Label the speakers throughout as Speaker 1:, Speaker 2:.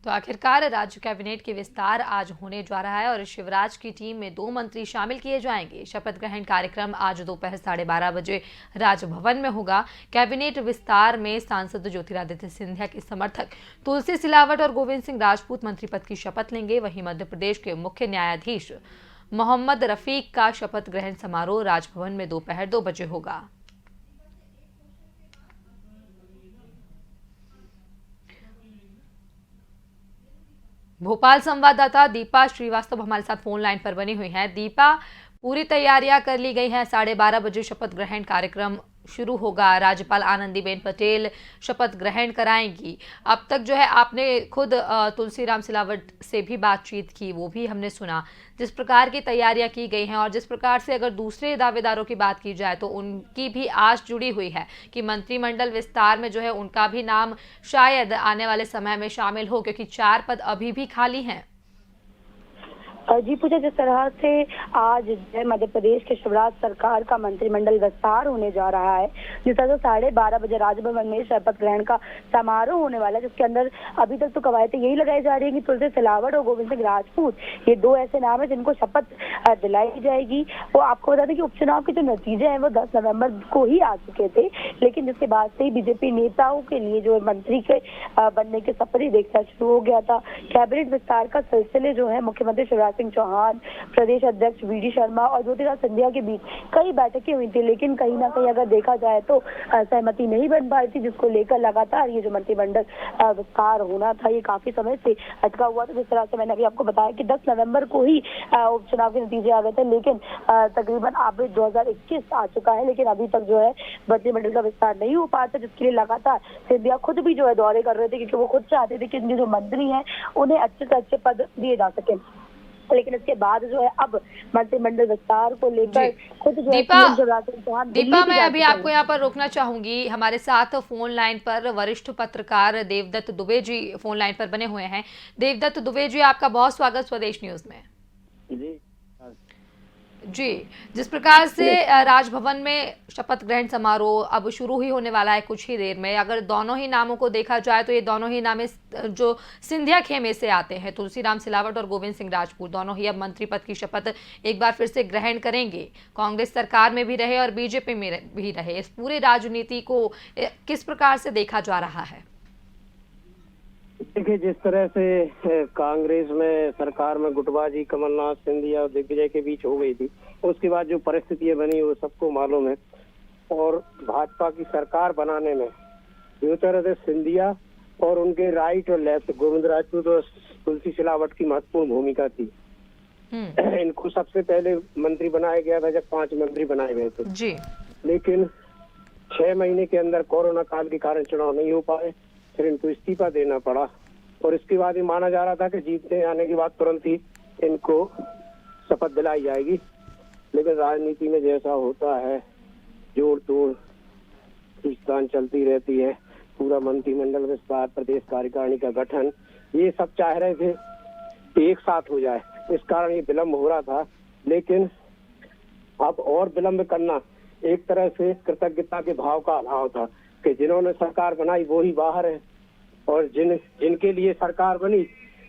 Speaker 1: तो आखिरकार राज्य कैबिनेट के विस्तार आज होने जा रहा है और शिवराज की टीम में 2 मंत्री शामिल किए जाएंगे। शपथ ग्रहण कार्यक्रम आज दोपहर 12:30 बजे राजभवन में होगा। कैबिनेट विस्तार में सांसद ज्योतिरादित्य सिंधिया के समर्थक तुलसी सिलावट और गोविंद सिंह राजपूत मंत्री पद की शपथ लेंगे। वहीं मध्य प्रदेश के मुख्य न्यायाधीश मोहम्मद रफीक का शपथ ग्रहण समारोह राजभवन में दोपहर 2 बजे होगा। भोपाल संवाददाता दीपा श्रीवास्तव हमारे साथ फोन लाइन पर बनी हुई हैं। दीपा, पूरी तैयारियां कर ली गई हैं। 12:30 बजे शपथ ग्रहण कार्यक्रम शुरू होगा। राज्यपाल आनंदीबेन पटेल शपथ ग्रहण कराएंगी। अब तक जो है आपने खुद तुलसीराम सिलावट से भी बातचीत की, वो भी हमने सुना। जिस प्रकार की तैयारियां की गई हैं और जिस प्रकार से अगर दूसरे दावेदारों की बात की जाए तो उनकी भी आस जुड़ी हुई है कि मंत्रिमंडल विस्तार में जो है उनका भी नाम शायद आने वाले समय में शामिल हो, क्योंकि 4 पद अभी भी खाली हैं।
Speaker 2: जी पूजा, जिस तरह से आज मध्य प्रदेश के शिवराज सरकार का मंत्रिमंडल विस्तार होने जा रहा है, जिस तरह से 12:30 बजे राजभवन में शपथ ग्रहण का समारोह होने वाला है, जिसके अंदर अभी तक तो कवायदें यही लगाई जा रही है कि तुलसी सिलावट और गोविंद सिंह राजपूत, ये 2 ऐसे नाम है जिनको शपथ दिलाई जाएगी। वो आपको बता दें कि उपचुनाव के जो नतीजे हैं वो 10 नवंबर को ही आ चुके थे, लेकिन जिसके बाद से ही बीजेपी नेताओं के लिए जो मंत्री के बनने के सपने देखना शुरू हो गया था। कैबिनेट विस्तार का सिलसिले जो है मुख्यमंत्री शिवराज सिंह चौहान, प्रदेश अध्यक्ष वी.डी. शर्मा और ज्योतिरादित्य सिंधिया के बीच कई बैठकें हुई थी, लेकिन कहीं ना कहीं अगर देखा जाए तो सहमति नहीं बन पाई थी, जिसको लेकर लगातार ये जो मंत्रिमंडल विस्तार होना था ये काफी समय से अटका हुआ था। जिस तरह से मैंने अभी आपको बताया कि 10 नवंबर को ही उपचुनाव के नतीजे आ गए थे, लेकिन तकरीबन अब 2021 आ चुका है, लेकिन अभी तक जो है मंत्रिमंडल का विस्तार नहीं हो पाया था, जिसके लिए लगातार सिंधिया खुद भी जो है दौरे कर रहे थे, क्योंकि वो खुद चाहते थे कि जो मंत्री हैं उन्हें अच्छे से अच्छे पद दिए जा सके। लेकिन इसके बाद जो है अब मंत्रिमंडल विस्तार को लेकर खुद जो
Speaker 1: दीपा मैं अभी आपको यहाँ पर रोकना चाहूंगी। हमारे साथ फोन लाइन पर वरिष्ठ पत्रकार देवदत्त दुबे जी फोन लाइन पर बने हुए हैं। देवदत्त दुबे जी, आपका बहुत स्वागत स्वदेश न्यूज में। जी, जिस प्रकार से राजभवन में शपथ ग्रहण समारोह अब शुरू ही होने वाला है कुछ ही देर में, अगर दोनों ही नामों को देखा जाए तो ये दोनों ही नाम जो सिंधिया खेमे से आते हैं, तुलसीराम सिलावट और गोविंद सिंह राजपूत, दोनों ही अब मंत्री पद की शपथ एक बार फिर से ग्रहण करेंगे। कांग्रेस सरकार में भी रहे और बीजेपी में भी रहे, इस पूरी राजनीति को किस प्रकार से देखा जा रहा है?
Speaker 3: देखिए, जिस तरह से कांग्रेस में सरकार में गुटबाजी कमलनाथ, सिंधिया और दिग्विजय के बीच हो गई थी, उसके बाद जो परिस्थितियां बनी वो सबको मालूम है। और भाजपा की सरकार बनाने में ज्योतिरादित्य सिंधिया और उनके राइट और लेफ्ट गोविंद राजपूत और तुलसी सिलावट की महत्वपूर्ण भूमिका थी। इनको सबसे पहले मंत्री बनाया गया था जब 5 मंत्री बनाए गए थे जी, लेकिन 6 महीने के अंदर कोरोना काल के कारण चुनाव नहीं हो पाए, फिर इनको इस्तीफा देना पड़ा। और इसके बाद ये माना जा रहा था कि जीतने आने के बाद तुरंत ही इनको शपथ दिलाई जाएगी, लेकिन राजनीति में जैसा होता है जोड़ तोड़ खींचतान चलती रहती है। पूरा मंत्रिमंडल विस्तार, प्रदेश कार्यकारिणी का गठन, ये सब चाह रहे थे कि एक साथ हो जाए, इस कारण ये विलम्ब हो रहा था। लेकिन अब और विलम्ब करना एक तरह से कृतज्ञता के भाव का अभाव था कि जिन्होंने सरकार बनाई वो ही बाहर है और जिनके लिए सरकार बनी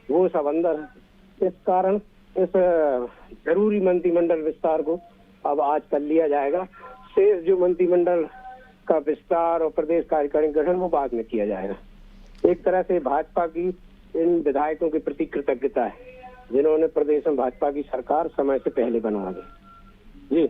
Speaker 3: वो सब अंदर है। इस कारण इस जरूरी मंत्रिमंडल विस्तार को अब आज कर लिया जाएगा। शेष जो मंत्रिमंडल का विस्तार और प्रदेश कार्यकारिणी गठन वो बाद में किया जाएगा। एक तरह से भाजपा की इन विधायकों के प्रति कृतज्ञता है जिन्होंने प्रदेश में भाजपा की सरकार समय से पहले बनवा दी।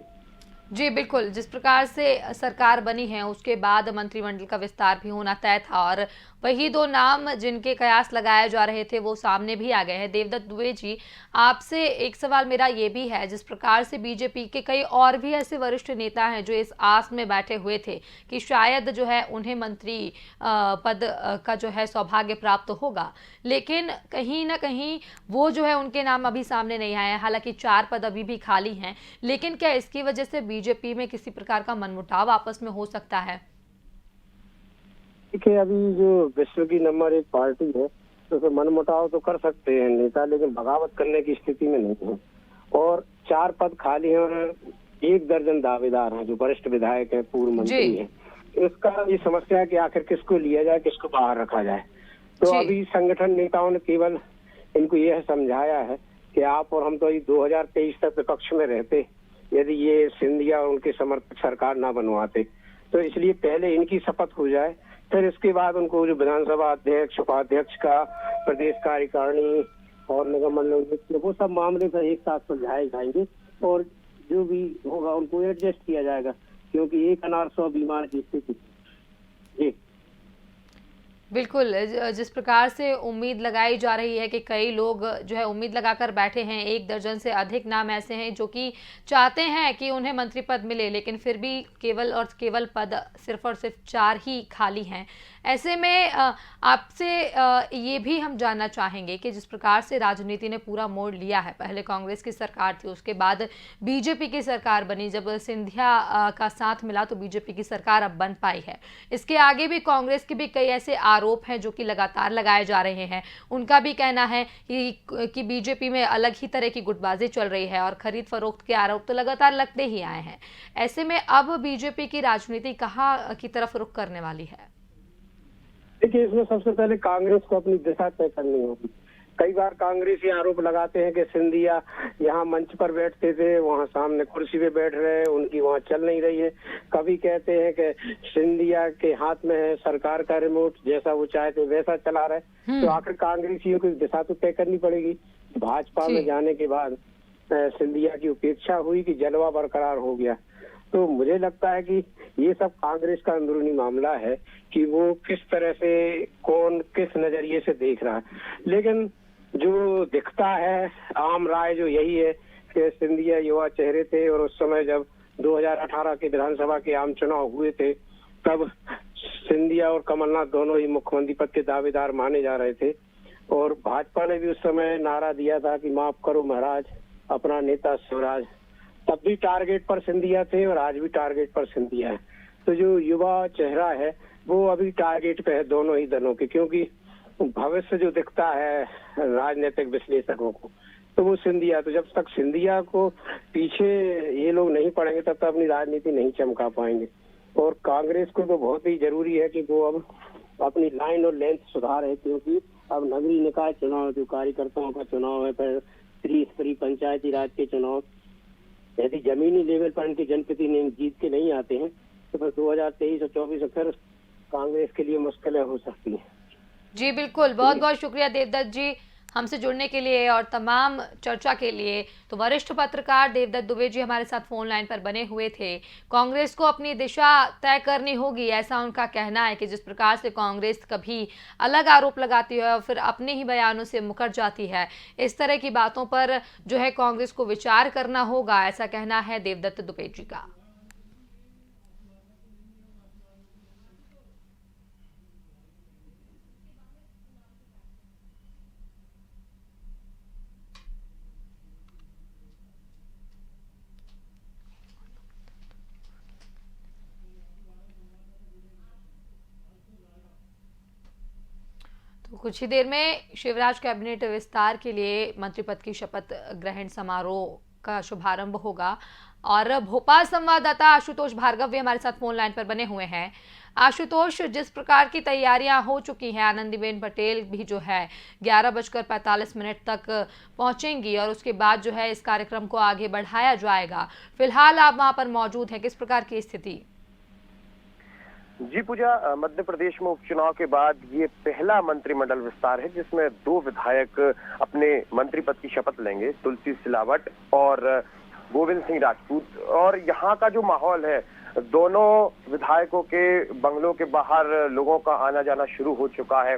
Speaker 1: जी बिल्कुल, जिस प्रकार से सरकार बनी है उसके बाद मंत्रिमंडल का विस्तार भी होना तय था और वही 2 नाम जिनके कयास लगाए जा रहे थे वो सामने भी आ गए हैं। देवदत्त दुबे जी, आपसे एक सवाल मेरा ये भी है, जिस प्रकार से बीजेपी के कई और भी ऐसे वरिष्ठ नेता हैं जो इस आस में बैठे हुए थे कि शायद जो है उन्हें मंत्री पद का जो है सौभाग्य प्राप्त होगा, लेकिन कहीं ना कहीं वो जो है उनके नाम अभी सामने नहीं आए हैं। हालांकि 4 पद अभी भी खाली हैं, लेकिन क्या इसकी वजह से बीजेपी में किसी प्रकार का मनमुटाव आपस में हो सकता है?
Speaker 3: देखिए, अभी जो विश्व की नंबर 1 पार्टी है तो मनमुटाव तो कर सकते हैं नेता, लेकिन बगावत करने की स्थिति में नहीं है। और 4 पद खाली हैं और 1 दर्जन दावेदार हैं जो वरिष्ठ विधायक हैं, पूर्व मंत्री हैं। इसका ये समस्या है कि आखिर किसको लिया जाए, किसको बाहर रखा जाए। तो
Speaker 1: जी।
Speaker 3: अभी संगठन नेताओं ने केवल इनको यह समझाया है कि आप और हम तो 2023 तक विपक्ष में रहते यदि ये सिंधिया और उनके समर्थक सरकार ना बनवाते, तो इसलिए पहले इनकी शपथ हो जाए, फिर इसके बाद उनको जो विधानसभा अध्यक्ष, उपाध्यक्ष का, प्रदेश कार्यकारिणी और निगम मंडल वो सब मामले पर एक साथ सुलझाए जाएंगे और जो भी होगा उनको एडजस्ट किया जाएगा, क्योंकि एक अनार 100 बीमार की स्थिति। जी
Speaker 1: बिल्कुल, जिस प्रकार से उम्मीद लगाई जा रही है कि कई लोग जो है उम्मीद लगाकर बैठे हैं, 1 दर्जन से अधिक नाम ऐसे हैं जो कि चाहते हैं कि उन्हें मंत्री पद मिले, लेकिन फिर भी केवल और केवल पद सिर्फ और सिर्फ 4 ही खाली हैं। ऐसे में आपसे ये भी हम जानना चाहेंगे कि जिस प्रकार से राजनीति ने पूरा मोड़ लिया है, पहले कांग्रेस की सरकार थी, उसके बाद बीजेपी की सरकार बनी, जब सिंधिया का साथ मिला तो बीजेपी की सरकार अब बन पाई है। इसके आगे भी कांग्रेस के भी कई ऐसे आरोप हैं जो कि लगातार लगाए जा रहे हैं। उनका भी कहना है कि बीजेपी में अलग ही तरह की गुटबाजी चल रही है और खरीद फरोख्त के आरोप तो लगातार लगते ही आए हैं। ऐसे में अब बीजेपी की राजनीति कहाँ की तरफ रुख करने वाली है?
Speaker 3: देखिए, इसमें सबसे पहले कांग्रेस को अपनी दिशा तय करनी होगी। कई बार कांग्रेस ये आरोप लगाते हैं कि सिंधिया यहाँ मंच पर बैठते थे, वहाँ सामने कुर्सी पे बैठ रहे हैं, उनकी वहाँ चल नहीं रही है। कभी कहते हैं कि सिंधिया के हाथ में है सरकार का रिमोट, जैसा वो चाहते वैसा चला रहे। तो आखिर कांग्रेसियों की दिशा तो तय करनी पड़ेगी। भाजपा में जाने के बाद सिंधिया की उपेक्षा हुई कि जलवा बरकरार हो गया। तो मुझे लगता है कि ये सब कांग्रेस का अंदरूनी मामला है कि वो किस तरह से कौन किस नजरिए से देख रहा है। लेकिन जो दिखता है आम राय जो यही है कि सिंधिया युवा चेहरे थे और उस समय जब 2018 के विधानसभा के आम चुनाव हुए थे तब सिंधिया और कमलनाथ दोनों ही मुख्यमंत्री पद के दावेदार माने जा रहे थे और भाजपा ने भी उस समय नारा दिया था कि माफ करो महाराज अपना नेता स्वराज। तब भी टारगेट पर सिंधिया थे और आज भी टारगेट पर सिंधिया है। तो जो युवा चेहरा है वो अभी टारगेट पे है दोनों ही दलों के, क्योंकि भविष्य जो दिखता है राजनीतिक विश्लेषकों को तो वो सिंधिया। तो जब तक सिंधिया को पीछे ये लोग नहीं पड़ेंगे तब तक अपनी राजनीति नहीं चमका पाएंगे। और कांग्रेस को तो बहुत ही जरूरी है कि वो अब अपनी लाइन और लेंथ सुधारे, क्योंकि अब नगरीय निकाय चुनाव, जो कार्यकर्ताओं का चुनाव है, फिर त्रिस्तरीय पंचायती राज के चुनाव, यदि जमीनी लेवल पर इनके जनप्रतिनिधि जीत के नहीं आते हैं तो फिर 2023 और 24 फिर कांग्रेस के लिए मुश्किलें हो सकती हैं।
Speaker 1: जी बिल्कुल, बहुत बहुत शुक्रिया देवदत्त जी हमसे जुड़ने के लिए और तमाम चर्चा के लिए। तो वरिष्ठ पत्रकार देवदत्त दुबे जी हमारे साथ फोन लाइन पर बने हुए थे। कांग्रेस को अपनी दिशा तय करनी होगी, ऐसा उनका कहना है कि जिस प्रकार से कांग्रेस कभी अलग आरोप लगाती है और फिर अपने ही बयानों से मुकर जाती है, इस तरह की बातों पर जो है कांग्रेस को विचार करना होगा, ऐसा कहना है देवदत्त दुबे जी का। तो कुछ ही देर में शिवराज कैबिनेट विस्तार के लिए मंत्री पद की शपथ ग्रहण समारोह का शुभारंभ होगा और भोपाल संवाददाता आशुतोष भार्गव भी हमारे साथ फोन लाइन पर बने हुए हैं। आशुतोष, जिस प्रकार की तैयारियां हो चुकी हैं, आनंदीबेन पटेल भी जो है 11:45 तक पहुंचेंगी और उसके बाद जो है इस कार्यक्रम को आगे बढ़ाया जाएगा। फिलहाल आप वहां पर मौजूद हैं, किस प्रकार की स्थिति?
Speaker 4: जी पूजा, मध्य प्रदेश में उपचुनाव के बाद ये पहला मंत्रिमंडल विस्तार है जिसमें 2 विधायक अपने मंत्री पद की शपथ लेंगे, तुलसी सिलावट और गोविंद सिंह राजपूत। और यहाँ का जो माहौल है, दोनों विधायकों के बंगलों के बाहर लोगों का आना जाना शुरू हो चुका है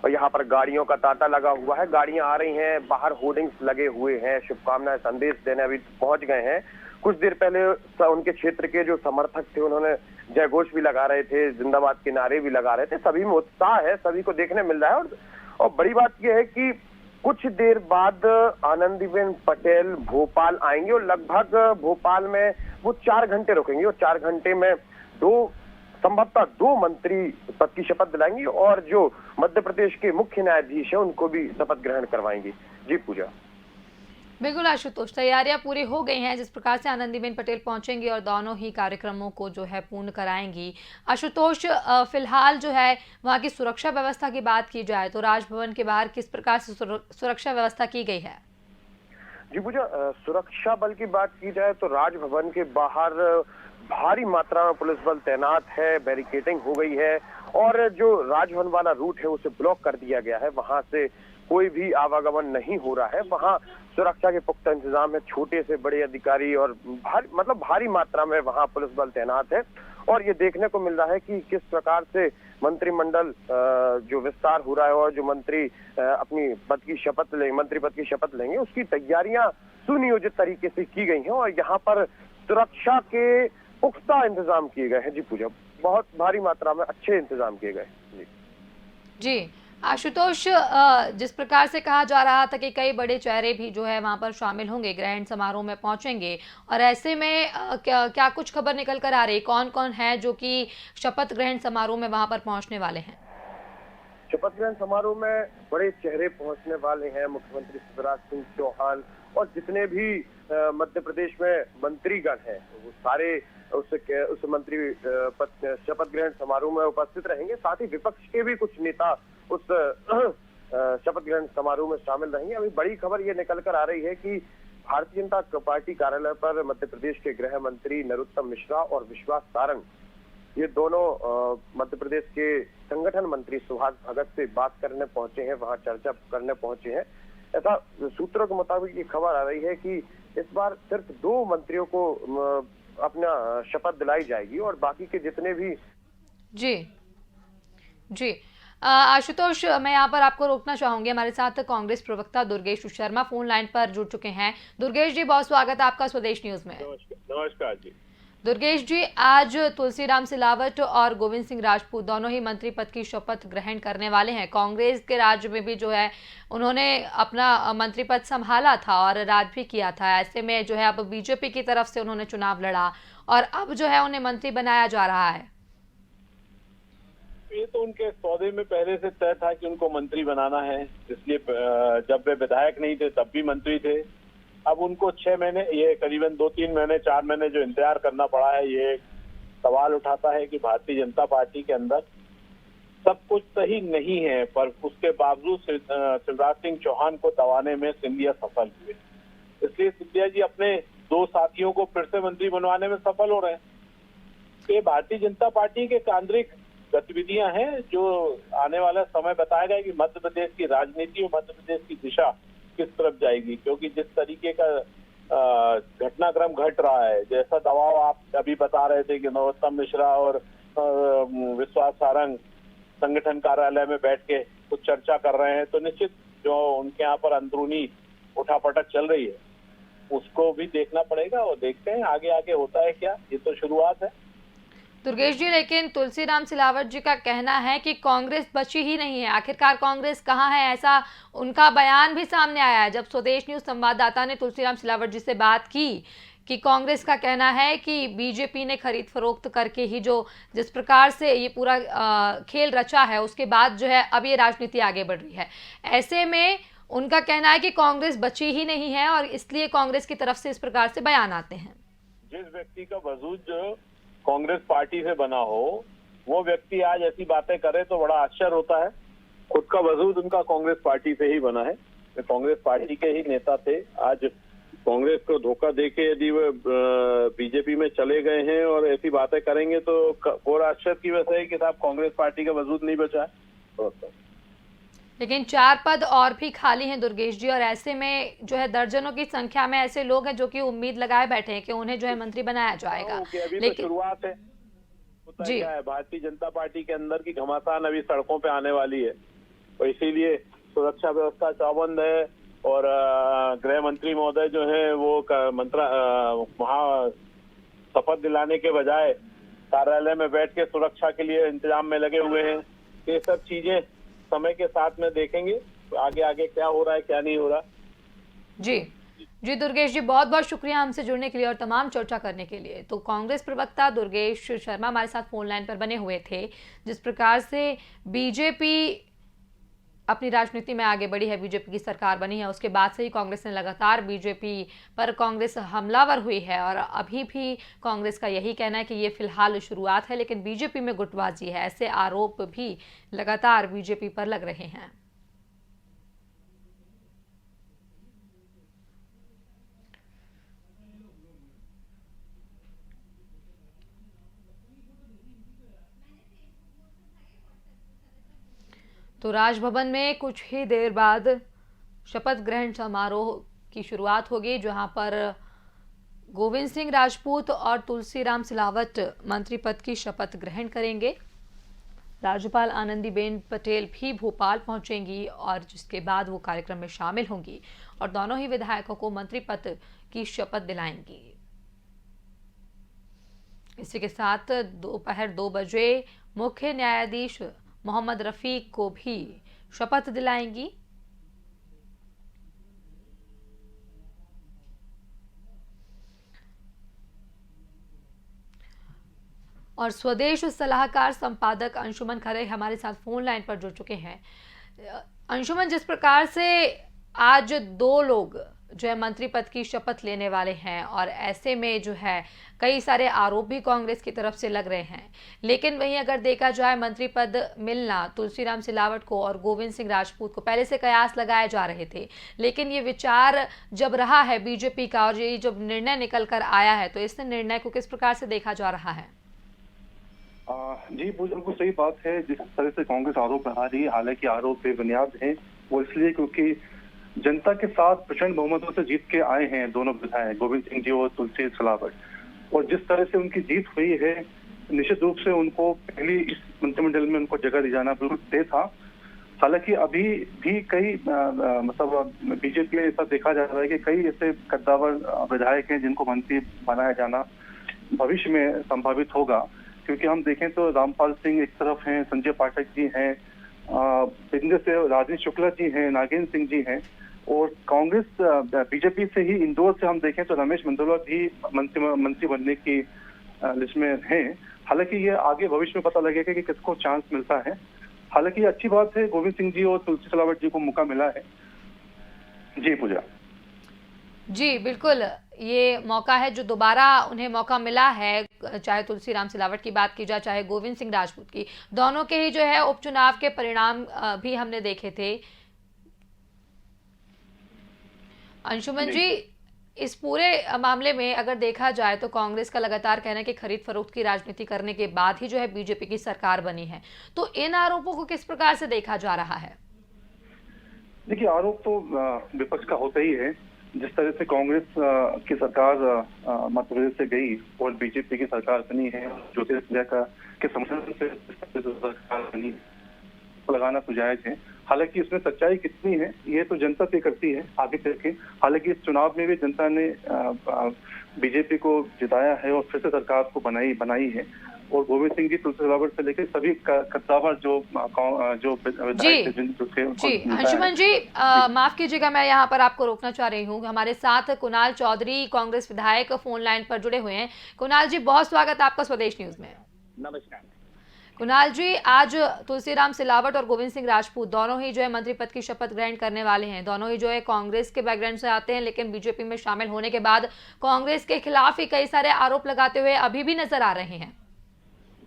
Speaker 4: और यहाँ पर गाड़ियों का तांता लगा हुआ है। गाड़ियां आ रही हैं, बाहर होर्डिंग्स लगे हुए हैं, शुभकामनाएं संदेश देने अभी पहुंच गए हैं। कुछ देर पहले उनके क्षेत्र के जो समर्थक थे उन्होंने जयघोष भी लगा रहे थे, जिंदाबाद के नारे भी लगा रहे थे। सभी में उत्साह है, सभी को देखने मिल रहा है। और बड़ी बात यह है कि कुछ देर बाद आनंदीबेन पटेल भोपाल आएंगे और लगभग भोपाल में वो 4 घंटे रुकेंगे और 4 घंटे में संभवतः 2 मंत्री पद की शपथ दिलाएंगी और जो मध्य प्रदेश के मुख्य न्यायाधीश है उनको भी शपथ ग्रहण करवाएंगी। जी पूजा।
Speaker 1: बिल्कुल आशुतोष, तैयारियां पूरी हो गई हैं जिस प्रकार से आनंदीबेन पटेल पहुंचेंगी और दोनों ही कार्यक्रमों को जो है पूर्ण कराएंगी। आशुतोष, फिलहाल जो है वहां की सुरक्षा व्यवस्था की बात की जाए तो राजभवन के बाहर किस प्रकार से सुरक्षा व्यवस्था की गई है?
Speaker 4: जी पूजा, सुरक्षा बल की बात की जाए तो राजभवन के बाहर भारी मात्रा में पुलिस बल तैनात है, बैरिकेडिंग हो गई है और जो राजभवन वाला रूट है उसे ब्लॉक कर दिया गया है। वहां से कोई भी आवागमन नहीं हो रहा है। वहां सुरक्षा के पुख्ता इंतजाम है, छोटे से बड़े अधिकारी और भारी मात्रा में वहां पुलिस बल तैनात है। और ये देखने को मिल रहा है कि किस प्रकार से मंत्रिमंडल जो विस्तार हो रहा है और जो मंत्री अपनी मंत्री पद की शपथ लेंगे उसकी तैयारियां सुनियोजित तरीके से की गई हैं और यहाँ पर सुरक्षा के पुख्ता इंतजाम किए गए हैं। जी पूजा, बहुत भारी मात्रा में अच्छे इंतजाम किए गए।
Speaker 1: जी आशुतोष, जिस प्रकार से कहा जा रहा था कि कई बड़े चेहरे भी जो है वहां पर शामिल होंगे, ग्रहण समारोह में पहुंचेंगे, और ऐसे में क्या कुछ खबर निकल कर आ रही, कौन कौन है जो कि शपथ ग्रहण समारोह में वहां पर पहुंचने वाले हैं?
Speaker 4: शपथ ग्रहण समारोह में बड़े चेहरे पहुंचने वाले हैं। मुख्यमंत्री शिवराज सिंह चौहान और जितने भी मध्य प्रदेश में मंत्रीगण हैं वो सारे उस मंत्री शपथ ग्रहण समारोह में उपस्थित रहेंगे। साथ ही विपक्ष के भी कुछ नेता उस शपथ ग्रहण समारोह में शामिल रहेंगे। अभी बड़ी खबर ये निकल कर आ रही है कि भारतीय जनता पार्टी कार्यालय पर मध्य प्रदेश के गृह मंत्री नरोत्तम मिश्रा और विश्वास सारंग, ये दोनों मध्य प्रदेश के संगठन मंत्री सुभाष भगत से बात करने पहुंचे हैं, वहां चर्चा करने पहुंचे हैं। ऐसा सूत्रों के मुताबिक ये खबर आ रही है कि इस बार सिर्फ 2 मंत्रियों को अपना शपथ दिलाई जाएगी और बाकी के जितने भी।
Speaker 1: जी आशुतोष, मैं यहाँ पर आपको रोकना चाहूंगी। हमारे साथ कांग्रेस प्रवक्ता दुर्गेश शर्मा फोन लाइन पर जुड़ चुके हैं। दुर्गेश जी, बहुत स्वागत है आपका स्वदेश न्यूज में।
Speaker 5: नमस्कार जी।
Speaker 1: दुर्गेश जी, आज तुलसीराम सिलावट और गोविंद सिंह राजपूत दोनों ही मंत्री पद की शपथ ग्रहण करने वाले हैं। कांग्रेस के राज्य में भी जो है उन्होंने अपना मंत्री पद संभाला था और राज भी किया था। ऐसे में जो है अब बीजेपी की तरफ से उन्होंने चुनाव लड़ा और अब जो है उन्हें मंत्री बनाया जा रहा है।
Speaker 5: ये तो उनके सौदे में पहले से तय था कि उनको मंत्री बनाना है, इसलिए जब वे विधायक नहीं थे तब भी मंत्री थे। अब उनको 6 महीने, ये करीबन 2-3 महीने 4 महीने जो इंतजार करना पड़ा है, ये सवाल उठाता है कि भारतीय जनता पार्टी के अंदर सब कुछ सही नहीं है, पर उसके बावजूद शिवराज सिंह चौहान को दबाने में सिंधिया सफल हुए। इसलिए सिंधिया जी अपने 2 साथियों को फिर से मंत्री बनवाने में सफल हो रहे हैं। ये भारतीय जनता पार्टी के आंतरिक गतिविधियां हैं जो आने वाला समय बताएगा कि मध्य प्रदेश की राजनीति और मध्य प्रदेश की दिशा किस तरफ जाएगी। क्योंकि जिस तरीके का घटनाक्रम घट रहा है, जैसा दबाव आप अभी बता रहे थे कि नरोत्तम मिश्रा और विश्वास सारंग संगठन कार्यालय में बैठ के कुछ चर्चा कर रहे हैं, तो निश्चित जो उनके यहाँ पर अंदरूनी उठापटक चल रही है उसको भी देखना पड़ेगा और देखते हैं आगे आगे होता है क्या। ये तो शुरुआत है
Speaker 1: दुर्गेश जी, लेकिन तुलसीराम सिलावट जी का कहना है कि कांग्रेस बची ही नहीं है। आखिरकार कांग्रेस कहाँ है, ऐसा उनका बयान भी सामने आया है। जब स्वदेश न्यूज संवाददाता ने तुलसीराम सिलावट जी से बात की कि कांग्रेस का कहना है कि बीजेपी ने खरीद फरोख्त करके ही जिस प्रकार से ये पूरा खेल रचा है, उसके बाद जो है अब ये राजनीति आगे बढ़ रही है। ऐसे में उनका कहना है कि कांग्रेस बची ही नहीं है और इसलिए कांग्रेस की तरफ से इस प्रकार से बयान आते हैं।
Speaker 5: जिस व्यक्ति का वजूद जो कांग्रेस पार्टी से बना हो, वो व्यक्ति आज ऐसी बातें करे तो बड़ा आश्चर्य होता है। खुद का वजूद उनका कांग्रेस पार्टी से ही बना है, वे कांग्रेस पार्टी के ही नेता थे। आज कांग्रेस को धोखा देके यदि वे बीजेपी में चले गए हैं और ऐसी बातें करेंगे तो और आश्चर्य की वजह है कि साहब कांग्रेस पार्टी का वजूद नहीं बचा है।
Speaker 1: लेकिन 4 पद और भी खाली हैं दुर्गेश जी, और ऐसे में जो है दर्जनों की संख्या में ऐसे लोग हैं जो कि उम्मीद लगाए बैठे हैं कि उन्हें जो है मंत्री बनाया जाएगा।
Speaker 5: अभी तो शुरुआत है, जी क्या है, भारतीय जनता पार्टी के अंदर की घमासान अभी सड़कों पे आने वाली है और इसीलिए सुरक्षा व्यवस्था चौबंद है और गृह मंत्री महोदय जो है वो वहाँ शपथ दिलाने के बजाय कार्यालय में बैठ के सुरक्षा के लिए इंतजाम में लगे हुए हैं। ये सब चीजें समय के साथ में देखेंगे आगे आगे क्या हो रहा है क्या नहीं हो रहा।
Speaker 1: जी दुर्गेश जी, बहुत बहुत शुक्रिया हमसे जुड़ने के लिए और तमाम चर्चा करने के लिए। तो कांग्रेस प्रवक्ता दुर्गेश शर्मा हमारे साथ फोन लाइन पर बने हुए थे। जिस प्रकार से बीजेपी अपनी राजनीति में आगे बढ़ी है, बीजेपी की सरकार बनी है, उसके बाद से ही कांग्रेस ने लगातार बीजेपी पर कांग्रेस हमलावर हुई है और अभी भी कांग्रेस का यही कहना है कि ये फिलहाल शुरुआत है, लेकिन बीजेपी में गुटबाजी है, ऐसे आरोप भी लगातार बीजेपी पर लग रहे हैं। तो राजभवन में कुछ ही देर बाद शपथ ग्रहण समारोह की शुरुआत होगी, जहां पर गोविंद सिंह राजपूत और तुलसीराम सिलावट मंत्री पद की शपथ ग्रहण करेंगे। राज्यपाल आनंदीबेन पटेल भी भोपाल पहुंचेंगी और जिसके बाद वो कार्यक्रम में शामिल होंगी और दोनों ही विधायकों को मंत्री पद की शपथ दिलाएंगी। इसी के साथ दोपहर 2 बजे मुख्य न्यायाधीश मोहम्मद रफीक को भी शपथ दिलाएंगी। और स्वदेश सलाहकार संपादक अंशुमन खरे हमारे साथ फोन लाइन पर जुड़ चुके हैं। अंशुमन, जिस प्रकार से आज 2 लोग जो है मंत्री पद की शपथ लेने वाले हैं और ऐसे में जो है कई सारे आरोप भी कांग्रेस की तरफ से लग रहे हैं, लेकिन वहीं अगर देखा जाए मंत्री पद मिलना तुलसीराम सिलावट को और गोविंद सिंह राजपूत को पहले से कयास लगाए जा रहे थे, लेकिन ये विचार जब रहा है बीजेपी का और ये जब निर्णय निकल कर आया है तो इस निर्णय को किस प्रकार से देखा जा रहा है?
Speaker 6: जी बिल्कुल सही बात है। जिस तरह से कांग्रेस आरोप लगा रही है, हालांकि आरोप बेबुनियाद है, वो इसलिए क्योंकि जनता के साथ प्रचंड बहुमतों से जीत के आए हैं दोनों विधायक गोविंद सिंह जी और तुलसी सिलावट, और जिस तरह से उनकी जीत हुई है निश्चित रूप से उनको पहली इस मंत्रिमंडल में उनको जगह दी जाना बिल्कुल तय था। हालांकि अभी भी कई मतलब बीजेपी में ऐसा देखा जा रहा है कि कई ऐसे कद्दावर विधायक हैं जिनको मंत्री बनाया जाना भविष्य में संभावित होगा, क्योंकि हम देखें तो रामपाल सिंह एक तरफ हैं, संजय पाठक जी हैं, बिंदे से राजेश शुक्ला जी हैं, नागेंद्र सिंह जी हैं, और कांग्रेस बीजेपी से ही इंदौर से हम देखें तो रमेश मंडलोर भी मंत्री बनने की लिस्ट में हैं। हालांकि ये आगे भविष्य में पता लगेगा कि किसको चांस मिलता है। हालांकि ये अच्छी बात है, गोविंद सिंह जी और तुलसी सिलावट जी को मौका मिला है। जी पूजा
Speaker 1: जी बिल्कुल, ये मौका है जो दोबारा उन्हें मौका मिला है, चाहे तुलसीराम सिलावट की बात की जाए चाहे गोविंद सिंह राजपूत की, दोनों के ही जो है उपचुनाव के परिणाम भी हमने देखे थे। अंशुमन जी, इस पूरे मामले में अगर देखा जाए तो कांग्रेस का लगातार कहना है कि खरीद फरोख्त की राजनीति करने के बाद ही जो है बीजेपी की सरकार बनी है, तो इन आरोपों को किस प्रकार से देखा जा रहा है?
Speaker 6: देखिए, आरोप तो विपक्ष का होता ही है। जिस तरह से कांग्रेस की सरकार मध्य प्रदेश से गई और बीजेपी की सरकार बनी है, ज्योतिरादित्य के समर्थन से सरकार बनी लगाना तो जायज है। हालांकि इसमें सच्चाई कितनी है ये तो जनता तय करती है आगे चल के। हालांकि इस चुनाव में भी जनता ने बीजेपी को जिताया है और फिर से सरकार को बनाई है, और गोविंद सिंह जी, तुलसी सिलावट से लेकर सभी कद्दावर जो विधायक
Speaker 1: जी अंशुमन जी, माफ कीजिएगा, मैं यहाँ पर आपको रोकना चाह रही हूँ। हमारे साथ कुणाल चौधरी कांग्रेस विधायक फोन लाइन पर जुड़े हुए हैं। कुणाल जी, बहुत स्वागत आपका स्वदेश न्यूज में।
Speaker 7: नमस्कार
Speaker 1: कुणाल जी, आज तुलसीराम सिलावट और गोविंद सिंह राजपूत दोनों ही जो है मंत्री पद की शपथ ग्रहण करने वाले हैं। दोनों ही जो है कांग्रेस के बैकग्राउंड से आते हैं, लेकिन बीजेपी में शामिल होने के बाद कांग्रेस के खिलाफ ही कई सारे आरोप लगाते हुए अभी भी नजर आ रहे हैं।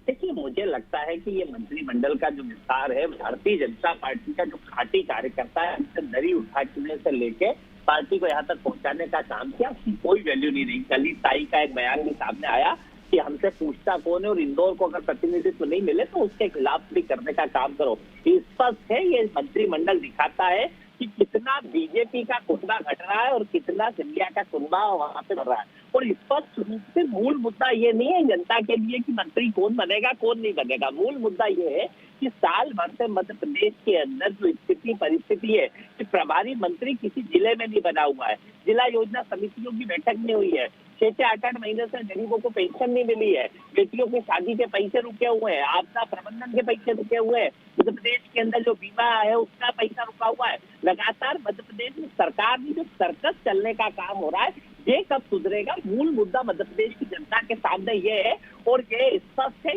Speaker 7: देखिए, मुझे लगता है कि ये मंत्रिमंडल का जो विस्तार है, भारतीय जनता पार्टी का जो खाटी कार्यकर्ता है, दरी उठाने से लेके पार्टी को यहाँ तक पहुंचाने का काम किया, उसकी कोई वैल्यू नहीं रही। कल ही ताई का एक बयान भी सामने आया कि हमसे पूछता कौन है, और इंदौर को अगर प्रतिनिधित्व नहीं मिले तो उसके खिलाफ भी करने का काम करो। स्पष्ट है, ये मंत्रिमंडल दिखाता है कि कितना बीजेपी का कुंबा घट रहा है और कितना सिंधिया का कुंबा वहां पे बढ़ रहा है। और स्पष्ट रूप से मूल मुद्दा ये नहीं है जनता के लिए कि मंत्री कौन बनेगा कौन नहीं बनेगा। मूल मुद्दा ये है कि साल भर से मध्य प्रदेश के अंदर जो स्थिति परिस्थिति है कि प्रभारी मंत्री किसी जिले में नहीं बना हुआ है, जिला योजना समितियों की बैठक नहीं हुई है, 6 से 8 महीने से गरीबों को पेंशन नहीं मिली है, बेटियों की शादी के पैसे रुके हुए हैं, आपदा प्रबंधन के पैसे रुके हुए हैं, मध्य प्रदेश के अंदर जो बीमा है उसका पैसा रुका हुआ है। लगातार मध्य प्रदेश में सरकार में जो सर्कस चलने का काम हो रहा है, ये कब सुधरेगा? मूल मुद्दा मध्य प्रदेश की जनता के सामने ये है, और ये स्पष्ट है।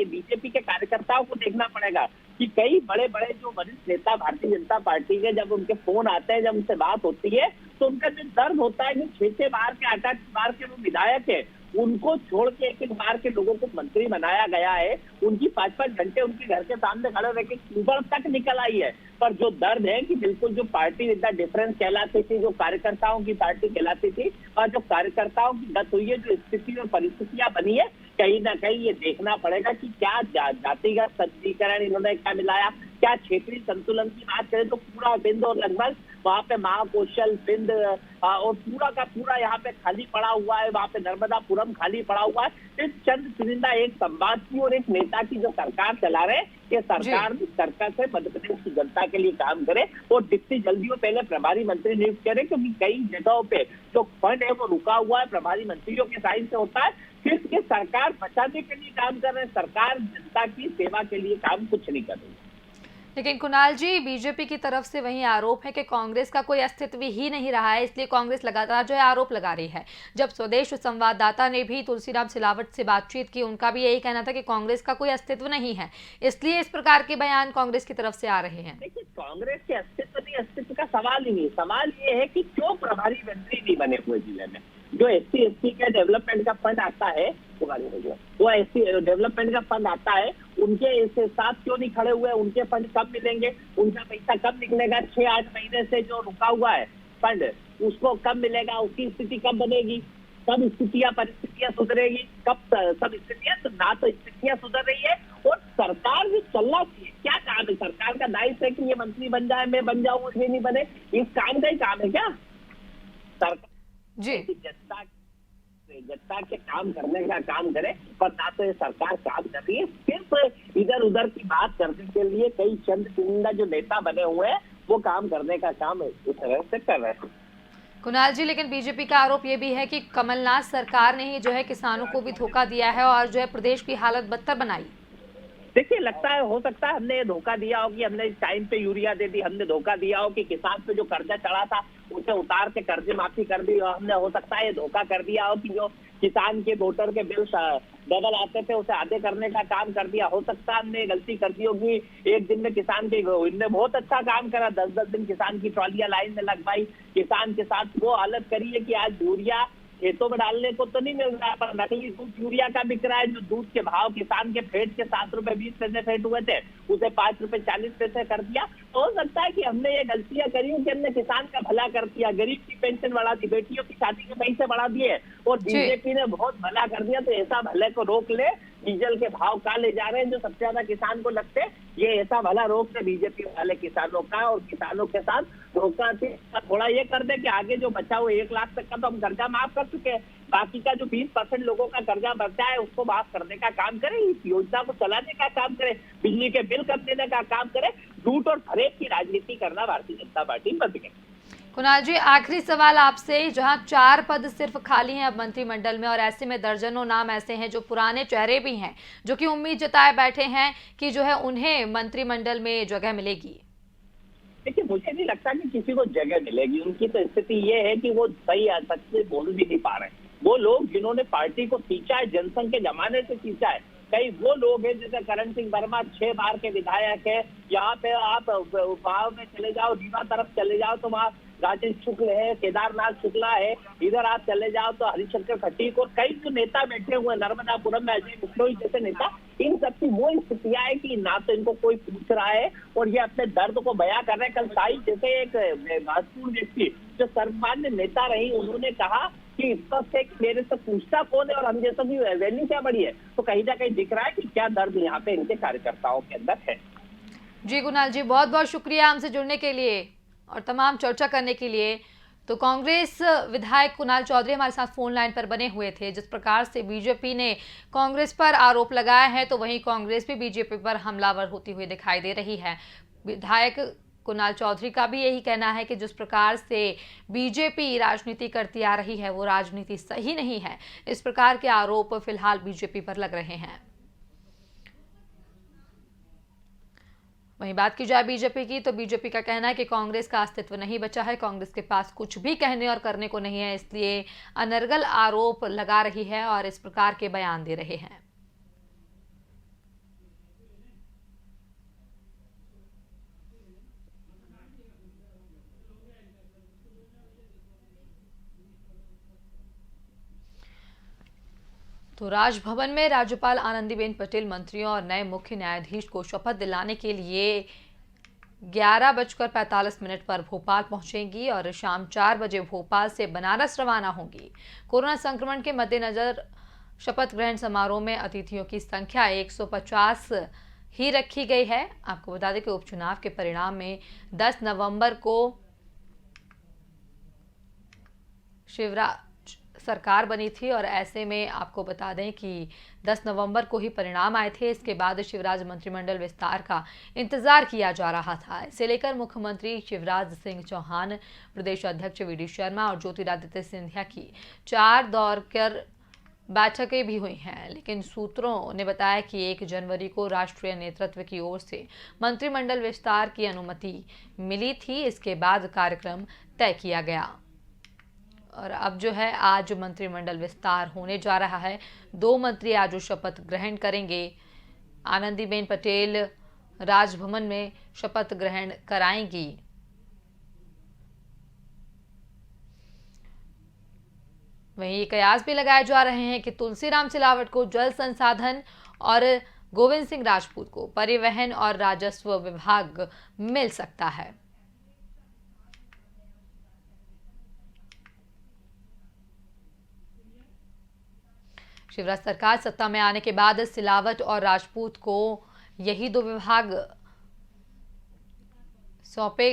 Speaker 7: बीजेपी के कार्यकर्ताओं को देखना पड़ेगा। कि कई बड़े बड़े जो वरिष्ठ नेता भारतीय जनता पार्टी के, जब उनके फोन आते हैं, जब उनसे बात होती है, तो उनका जो दर्द होता है कि 6 बार के 8 बार के वो विधायक है, उनको छोड़ के एक बार के लोगों को मंत्री बनाया गया है। उनकी 5-5 घंटे उनके घर के सामने खड़े रह के ऊपर तक निकल आई है। पर जो दर्द है कि बिल्कुल जो पार्टी विद द डिफरेंस कहलाती थी, जो कार्यकर्ताओं की पार्टी कहलाती थी, और जो कार्यकर्ताओं की गत हुई है, जो स्थिति और परिस्थितियां बनी है, कहीं ना कहीं ये देखना पड़ेगा कि क्या जातिगत संकीकरण इन्होंने क्या मिलाया, क्या क्षेत्रीय संतुलन की बात करें तो पूरा बिंद और लगभग वहाँ पे महाकौशल बिंद और पूरा का पूरा यहाँ पे खाली पड़ा हुआ है, वहाँ पे नर्मदापुरम खाली पड़ा हुआ है। इस चंद चुनिंदा एक संवाद की और एक नेता की जो सरकार चला रहे, ये सरकार से मध्य प्रदेश की जनता के लिए काम करे और जितनी जल्दी वो पहले प्रभारी मंत्री नियुक्त करे, क्योंकि कई जगहों पे जो फंड है वो रुका हुआ है, प्रभारी मंत्रियों के साइन से होता है। सिर्फ ये सरकार बचाने के लिए काम कर रहे हैं, सरकार जनता की सेवा के लिए काम कुछ नहीं कर रही।
Speaker 1: लेकिन कुणाल जी, बीजेपी की तरफ से वही आरोप है कि कांग्रेस का कोई अस्तित्व ही नहीं रहा है, इसलिए कांग्रेस लगातार जो है आरोप लगा रही है। जब स्वदेश संवाददाता ने भी तुलसीराम सिलावट से बातचीत की, उनका भी यही कहना था कि कांग्रेस का कोई अस्तित्व नहीं है, इसलिए इस प्रकार के बयान कांग्रेस की तरफ से आ रहे हैं।
Speaker 7: देखिए, कांग्रेस के अस्तित्व का सवाल ही नहीं, सवाल ये है कि क्यों प्रभारी मंत्री नहीं बने हुए जिले में। जो SC/ST का डेवलपमेंट का फंड आता है, वो SC डेवलपमेंट का फंड आता है, उनके इसके साथ क्यों नहीं खड़े हुए? उनके फंड कब मिलेंगे? उनका पैसा कब निकलेगा? 6-8 महीने से जो रुका हुआ है फंड, उसको कब मिलेगा? उसकी स्थिति कब बनेगी? कब परिस्थितियां सुधरेगी? कब सब स्थितियां, तो ना तो स्थितियां सुधर रही है और सरकार भी चलना चाहिए। क्या काम है सरकार का? दायित्व है कि ये मंत्री बन जाए, मैं बन जाऊं, ये नहीं बने, इस काम का ही काम है क्या सरकार?
Speaker 1: जी,
Speaker 7: जनता के काम करने का काम करे, पर ना तो ये सरकार काम कर रही है, सिर्फ इधर उधर की बात करने के लिए कई चंद चुनिंदा जो नेता बने हुए हैं वो काम करने का काम इस तरह से कर रहे हैं।
Speaker 1: कुणाल जी, लेकिन बीजेपी का आरोप ये भी है कि कमलनाथ सरकार ने ही जो है किसानों को भी धोखा दिया है और जो है प्रदेश की हालत बदतर बनाई।
Speaker 7: देखिए, लगता है, हो सकता है हमने धोखा दिया हो कि हमने टाइम पे यूरिया दे दी, हमने धोखा दिया हो कि किसान पे जो कर्जा चढ़ा था उसे उतार के कर्जे माफी कर दी, और हमने हो सकता है ये धोखा कर दिया हो कि जो किसान के वोटर के बिल डबल आते थे उसे आधे करने का काम कर दिया। हो सकता है हमने गलती कर दी होगी, एक दिन में किसान के, इनने बहुत अच्छा काम करा, 10-10 दिन किसान की ट्रॉलियां लाइन में लगवाई, किसान के साथ वो हालत करी है कि आज यूरिया खेतों में डालने को तो नहीं मिल रहा है, पर नकली दूध यूरिया का बिक रहा है। जो दूध के भाव किसान के फेट के 7 रुपए 20 पैसे फेट हुए थे, उसे 5 रुपए 40 पैसे कर दिया। तो हो सकता है कि हमने ये गलतियां करी कि हमने किसान का भला कर दिया, गरीब की पेंशन बढ़ा दी, बेटियों की शादी के पैसे बढ़ा दिए, और बीजेपी ने बहुत भला कर दिया। तो ऐसा भले को रोक ले, डीजल के भाव का ले जा रहे हैं जो सबसे ज्यादा किसान को लगते, ये ऐसा भला रोक ले बीजेपी वाले किसानों का, और किसानों के साथ धोखा थोड़ा ये कर दे कि आगे जो बचा हुआ 1 लाख तक का तो हम कर्जा माफ कर चुके हैं, बाकी का जो 20% लोगों का कर्जा बचा है उसको माफ करने का काम करें, इस योजना को चलाने का काम करें, बिजली के बिल कम देने का काम करें। झूठ और फरेब की राजनीति करना भारतीय जनता पार्टी बंद करे।
Speaker 1: कुणाल जी, आखिरी सवाल आपसे, जहां 4 पद सिर्फ खाली हैं अब मंत्रिमंडल में, और ऐसे में दर्जनों नाम ऐसे हैं जो पुराने चेहरे भी हैं, जो कि उम्मीद जताए बैठे हैं कि जो है उन्हें मंत्रिमंडल में जगह मिलेगी।
Speaker 7: देखिए, मुझे नहीं लगता कि किसी को जगह मिलेगी। उनकी तो स्थिति ये है कि वो सही सच से बोल भी नहीं पा रहे। वो लोग जिन्होंने पार्टी को सींचा है, जनसंघ के जमाने से सींचा है, कई वो लोग हैं जैसे करण सिंह वर्मा 6 बार के विधायक है। यहाँ पे आप गाँव में चले जाओ, रीवा तरफ चले जाओ तो वहाँ राजेश शुक्ल है, केदारनाथ शुक्ला है, इधर आप चले जाओ तो हरिशंकर खटीक और कई जो नेता बैठे हुए नर्मदापुरम में अजय बिश्नोई जैसे नेता, इन सबकी वो स्थितियां है कि ना तो इनको कोई पूछ रहा है और ये अपने दर्द को बयां कर रहे हैं। कल साई जैसे एक महत्वपूर्ण व्यक्ति जो सर्वमान्य नेता रही, उन्होंने कहा कि स्पष्ट है कि मेरे से पूछता कौन है और हम जैसा भी वैल्यू क्या बड़ी है। तो कहीं ना कहीं दिख रहा है कि क्या दर्द यहाँ पे इनके कार्यकर्ताओं के अंदर है।
Speaker 1: जी कुणाल जी, बहुत बहुत शुक्रिया हमसे जुड़ने के लिए और तमाम चर्चा करने के लिए। तो कांग्रेस विधायक कुणाल चौधरी हमारे साथ फोन लाइन पर बने हुए थे। जिस प्रकार से बीजेपी ने कांग्रेस पर आरोप लगाया है, तो वहीं कांग्रेस भी बीजेपी पर हमलावर होती हुई दिखाई दे रही है। विधायक कुणाल चौधरी का भी यही कहना है कि जिस प्रकार से बीजेपी राजनीति करती आ रही है वो राजनीति सही नहीं है। इस प्रकार के आरोप फिलहाल बीजेपी पर लग रहे हैं। वहीं बात की जाए बीजेपी की, तो बीजेपी का कहना है कि कांग्रेस का अस्तित्व नहीं बचा है, कांग्रेस के पास कुछ भी कहने और करने को नहीं है, इसलिए अनर्गल आरोप लगा रही है और इस प्रकार के बयान दे रहे हैं। तो राजभवन में राज्यपाल आनंदीबेन पटेल मंत्रियों और नए मुख्य न्यायाधीश को शपथ दिलाने के लिए 11:45 पर भोपाल पहुंचेंगी और शाम 4 बजे भोपाल से बनारस रवाना होंगी। कोरोना संक्रमण के मद्देनजर शपथ ग्रहण समारोह में अतिथियों की संख्या 150 ही रखी गई है। आपको बता दें कि उपचुनाव के परिणाम में 10 नवंबर को शिवराज सरकार बनी थी और ऐसे में आपको बता दें कि 10 नवंबर को ही परिणाम आए थे। इसके बाद शिवराज मंत्रिमंडल विस्तार का इंतजार किया जा रहा था। इसे लेकर मुख्यमंत्री शिवराज सिंह चौहान, प्रदेश अध्यक्ष वी डी शर्मा और ज्योतिरादित्य सिंधिया की 4 दौर कर बैठकें भी हुई हैं, लेकिन सूत्रों ने बताया कि 1 जनवरी को राष्ट्रीय नेतृत्व की ओर से मंत्रिमंडल विस्तार की अनुमति मिली थी। इसके बाद कार्यक्रम तय किया गया और अब जो है आज मंत्रिमंडल विस्तार होने जा रहा है। 2 मंत्री आज शपथ ग्रहण करेंगे। आनंदीबेन पटेल राजभवन में शपथ ग्रहण कराएंगी। वहीं कयास भी लगाए जा रहे हैं कि तुलसीराम सिलावट को जल संसाधन और गोविंद सिंह राजपूत को परिवहन और राजस्व विभाग मिल सकता है। शिवराज सरकार सत्ता में आने के बाद सिलावट और राजपूत को यही 2 विभाग सौंपे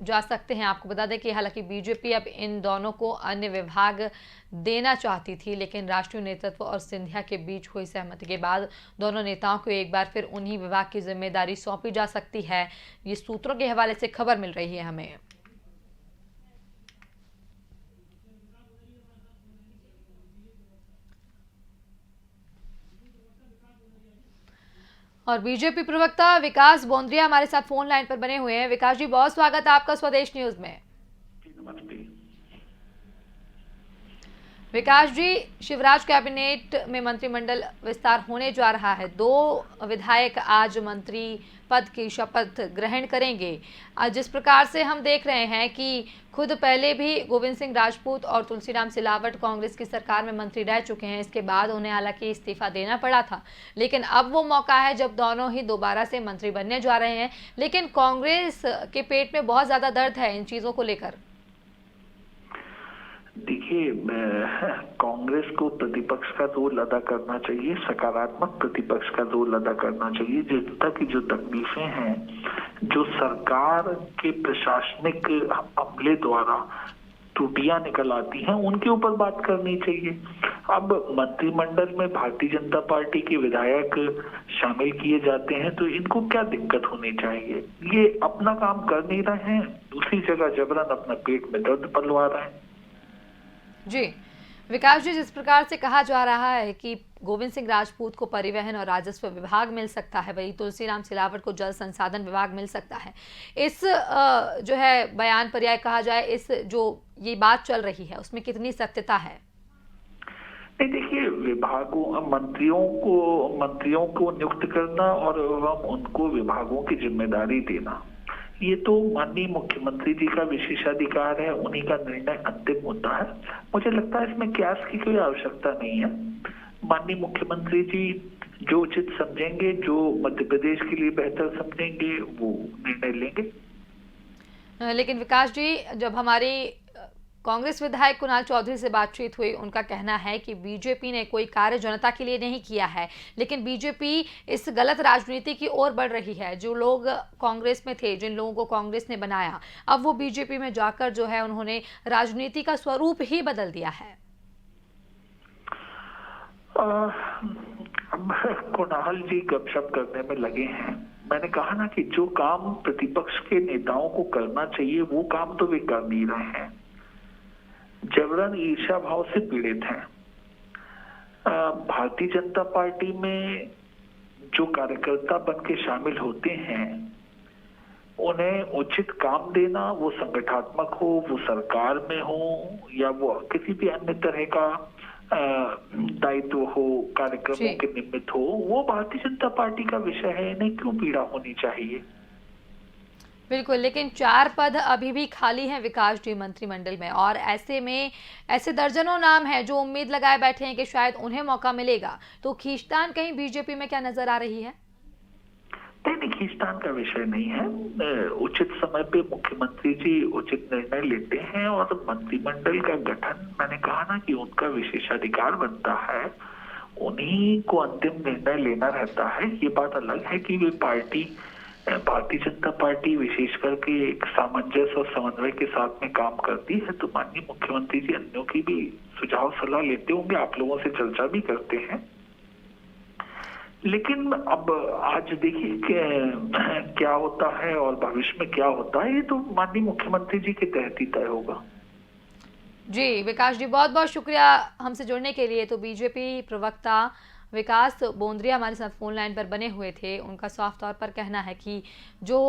Speaker 1: जा सकते हैं। आपको बता दें कि हालांकि बीजेपी अब इन दोनों को अन्य विभाग देना चाहती थी, लेकिन राष्ट्रीय नेतृत्व और सिंधिया के बीच हुई सहमति के बाद दोनों नेताओं को एक बार फिर उन्हीं विभाग की जिम्मेदारी सौंपी जा सकती है। ये सूत्रों के हवाले से खबर मिल रही है हमें। और बीजेपी प्रवक्ता विकास बोंद्रिया हमारे साथ फोन लाइन पर बने हुए हैं। विकास जी, बहुत स्वागत है आपका स्वदेश न्यूज में। विकास जी, शिवराज कैबिनेट में मंत्रिमंडल विस्तार होने जा रहा है। 2 विधायक आज मंत्री पद की शपथ ग्रहण करेंगे। जिस प्रकार से हम देख रहे हैं कि खुद पहले भी गोविंद सिंह राजपूत और तुलसीराम सिलावट कांग्रेस की सरकार में मंत्री रह चुके हैं। इसके बाद उन्हें हालांकि इस्तीफा देना पड़ा था, लेकिन अब वो मौका है जब दोनों ही दोबारा से मंत्री बनने जा रहे हैं। लेकिन कांग्रेस के पेट में बहुत ज्यादा दर्द है इन चीजों को लेकर।
Speaker 8: देखिए, कांग्रेस को प्रतिपक्ष का रोल अदा करना चाहिए, सकारात्मक प्रतिपक्ष का रोल अदा करना चाहिए। जनता की जो तकलीफें हैं, जो सरकार के प्रशासनिक अमले द्वारा त्रुटियां निकल आती हैं, उनके ऊपर बात करनी चाहिए। अब मंत्रिमंडल में भारतीय जनता पार्टी के विधायक शामिल किए जाते हैं तो इनको क्या दिक्कत होनी चाहिए? ये अपना काम कर नहीं रहे हैं, दूसरी जगह जबरन अपना पेट में दर्द पलवा रहे हैं।
Speaker 1: जी विकास जी, जिस प्रकार से कहा जा रहा है कि गोविंद सिंह राजपूत को परिवहन और राजस्व विभाग मिल सकता है, वही तुलसीराम सिलावट को जल संसाधन विभाग मिल सकता है, इस जो है बयान पर या कहा जाए इस जो ये बात चल रही है उसमें कितनी सत्यता है?
Speaker 8: नहीं, देखिए, विभागों मंत्रियों को नियुक्त करना और उनको विभागों की जिम्मेदारी देना, ये तो माननीय मुख्यमंत्री जी का विशेषाधिकार है, उन्हीं का निर्णय अंतिम होता है। मुझे लगता है इसमें क्यास की कोई आवश्यकता नहीं है। माननीय मुख्यमंत्री जी जो उचित समझेंगे, जो मध्य प्रदेश के लिए बेहतर समझेंगे, वो निर्णय लेंगे।
Speaker 1: लेकिन विकास जी, जब हमारी कांग्रेस विधायक कुणाल चौधरी से बातचीत हुई, उनका कहना है कि बीजेपी ने कोई कार्य जनता के लिए नहीं किया है, लेकिन बीजेपी इस गलत राजनीति की ओर बढ़ रही है। जो लोग कांग्रेस में थे, जिन लोगों को कांग्रेस ने बनाया, अब वो बीजेपी में जाकर जो है उन्होंने राजनीति का स्वरूप ही बदल दिया है।
Speaker 8: अब कुणाल जी गपशप करने में लगे हैं। मैंने कहा ना कि जो काम प्रतिपक्ष के नेताओं को करना चाहिए वो काम तो वे कर नहीं रहे हैं, जबरन ईर्ष्या भाव से पीड़ित हैं। भारतीय जनता पार्टी में जो कार्यकर्ता बन के शामिल होते हैं, उन्हें उचित काम देना, वो संगठनात्मक हो, वो सरकार में हो या वो किसी भी अन्य तरह का दायित्व हो, कार्यक्रमों के निमित्त हो, वो भारतीय जनता पार्टी का विषय है। इन्हें क्यों पीड़ा होनी चाहिए?
Speaker 1: बिल्कुल, लेकिन 4 पद अभी भी खाली हैं विकास जी मंत्रिमंडल में, और ऐसे में ऐसे दर्जनों नाम हैं जो उम्मीद लगाए बैठे हैं कि शायद उन्हें मौका मिलेगा। तो खींचतान कहीं बीजेपी में क्या नजर आ रही है?
Speaker 8: नहीं, खींचतान का विषय नहीं है। उचित समय पे मुख्यमंत्री जी उचित निर्णय लेते हैं और मंत्रिमंडल का गठन, मैंने कहा ना कि उनका विशेषाधिकार बनता है, उन्हीं को अंतिम निर्णय लेना रहता है। ये बात अलग है कि वे भारतीय जनता पार्टी विशेष करके एक सामंजस्य और समन्वय के साथ में काम करती है, तो माननीय मुख्यमंत्री जी अन्यों की भी सुझाव सलाह लेते होंगे, आप लोगों से चर्चा भी करते हैं। लेकिन अब आज देखिए क्या होता है और भविष्य में क्या होता है, ये तो माननीय मुख्यमंत्री जी के तहत ही तय होगा।
Speaker 1: जी विकास जी, बहुत बहुत शुक्रिया हमसे जुड़ने के लिए। तो बीजेपी प्रवक्ता विकास बोंद्रिया हमारे साथ फोन लाइन पर बने हुए थे। उनका साफ तौर पर कहना है कि जो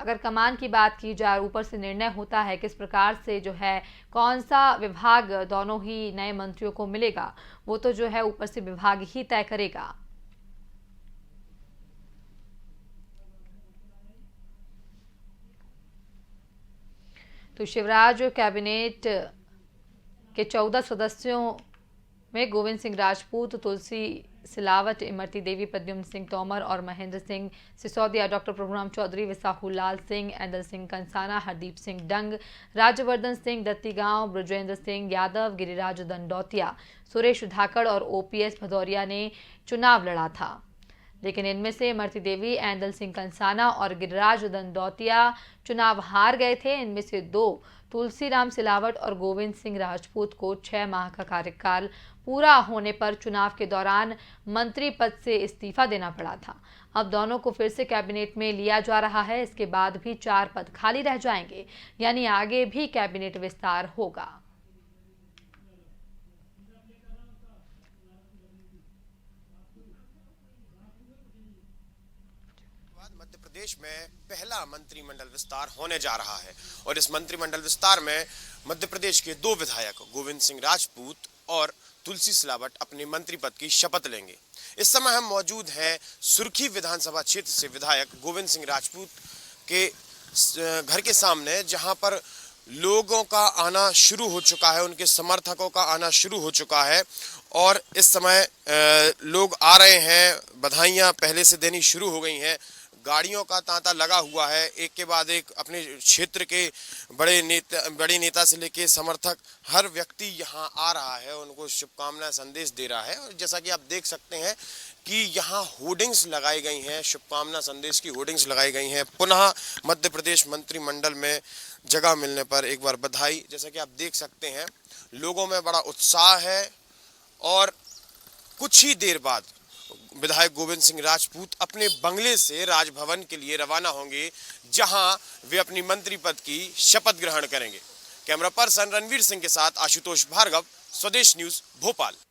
Speaker 1: अगर कमान की बात की जाए, ऊपर से निर्णय होता है किस प्रकार से जो है कौन सा विभाग दोनों ही नए मंत्रियों को मिलेगा, वो तो जो है ऊपर से विभाग ही तय करेगा। तो शिवराज कैबिनेट के 14 सदस्यों में गोविंद सिंह राजपूत, तुलसी सिलावट, इमरती देवी, प्रद्युम्न सिंह तोमर और महेंद्र सिंह सिसोदिया, डॉक्टर प्रभुराम चौधरी, विसाहू लाल सिंह, ऐदल सिंह कंसाना, हरदीप सिंह डंग, राज्यवर्धन सिंह दत्तीगांव, ब्रजेंद्र सिंह यादव, गिरिराज दंडौतिया, सुरेश धाकड़ और ओपीएस भदौरिया ने चुनाव लड़ा था। लेकिन इनमें से इमरती देवी, ऐदल सिंह कंसाना और गिरिराज दंडौतिया चुनाव हार गए थे। इनमें से 2 तुलसीराम सिलावट और गोविंद सिंह राजपूत को 6 माह का कार्यकाल पूरा होने पर चुनाव के दौरान मंत्री पद से इस्तीफा देना पड़ा था। अब दोनों को फिर से कैबिनेट में लिया जा रहा है। इसके बाद भी 4 पद खाली रह जाएंगे, यानी आगे भी कैबिनेट विस्तार होगा।
Speaker 4: मध्य प्रदेश में पहला मंत्रिमंडल विस्तार होने जा रहा है और इस मंत्रिमंडल विस्तार में मध्य प्रदेश के 2 विधायक गोविंद सिंह राजपूत और तुलसी सिलावट अपने मंत्री पद की शपथ लेंगे। इस समय हम मौजूद हैं सुर्खी विधानसभा क्षेत्र से विधायक गोविंद सिंह राजपूत के घर के सामने, जहां पर लोगों का आना शुरू हो चुका है, उनके समर्थकों का आना शुरू हो चुका है और इस समय लोग आ रहे हैं। बधाइयां पहले से देनी शुरू हो गई हैं, गाड़ियों का तांता लगा हुआ है। एक के बाद एक अपने क्षेत्र के बड़े नेता से लेके समर्थक, हर व्यक्ति यहां आ रहा है, उनको शुभकामना संदेश दे रहा है। और जैसा कि आप देख सकते हैं कि यहां होर्डिंग्स लगाई गई हैं, शुभकामना संदेश की होर्डिंग्स लगाई गई हैं। पुनः मध्य प्रदेश मंत्रिमंडल में जगह मिलने पर एक बार बधाई। जैसा कि आप देख सकते हैं लोगों में बड़ा उत्साह है और कुछ ही देर बाद विधायक गोविंद सिंह राजपूत अपने बंगले से राजभवन के लिए रवाना होंगे, जहां वे अपनी मंत्री पद की शपथ ग्रहण करेंगे। कैमरा पर्सन रणवीर सिंह के साथ आशुतोष भार्गव, स्वदेश न्यूज, भोपाल।